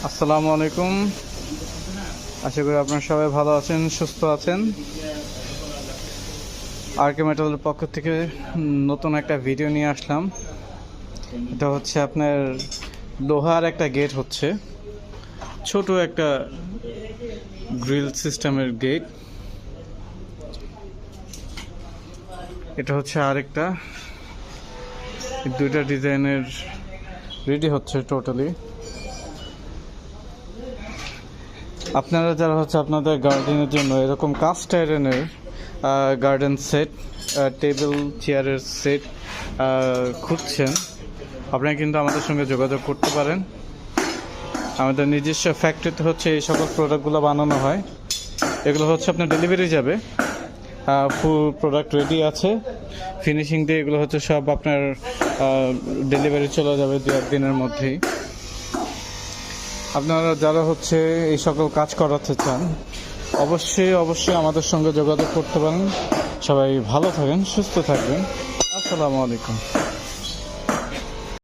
আসসালামু আলাইকুম। আশা করি আপনারা সবাই ভালো আছেন, সুস্থ আছেন। আরকে মেটালের পক্ষ থেকে নতুন একটা ভিডিও নিয়ে আসলাম। এটা হচ্ছে আপনার লোহার একটা গেট, হচ্ছে ছোট একটা গ্রিল সিস্টেমের গেট। এটা হচ্ছে আরেকটা, দুইটা ডিজাইনের রেডি হচ্ছে টোটালি। আপনারা যারা হচ্ছে আপনাদের গার্ডেনের জন্য এরকম কাস্ট আয়রনের গার্ডেন সেট, টেবিল চেয়ারের সেট খুঁজছেন, আপনারা কিন্তু আমাদের সঙ্গে যোগাযোগ করতে পারেন। আমাদের নিজস্ব ফ্যাক্টরিতে হচ্ছে এই সকল প্রোডাক্টগুলো বানানো হয়। এগুলো হচ্ছে আপনার ডেলিভারি যাবে, ফুল প্রোডাক্ট রেডি আছে, ফিনিশিং দিয়ে এগুলো হচ্ছে সব আপনার ডেলিভারি চলে যাবে 2-1 দিনের মধ্যেই। আপনারা যারা হচ্ছে এই সকল কাজ করাতে চান অবশ্যই আমাদের সঙ্গে যোগাযোগ করতে পারেন। সবাই ভালো থাকেন, সুস্থ থাকবেন। আসসালামু আলাইকুম।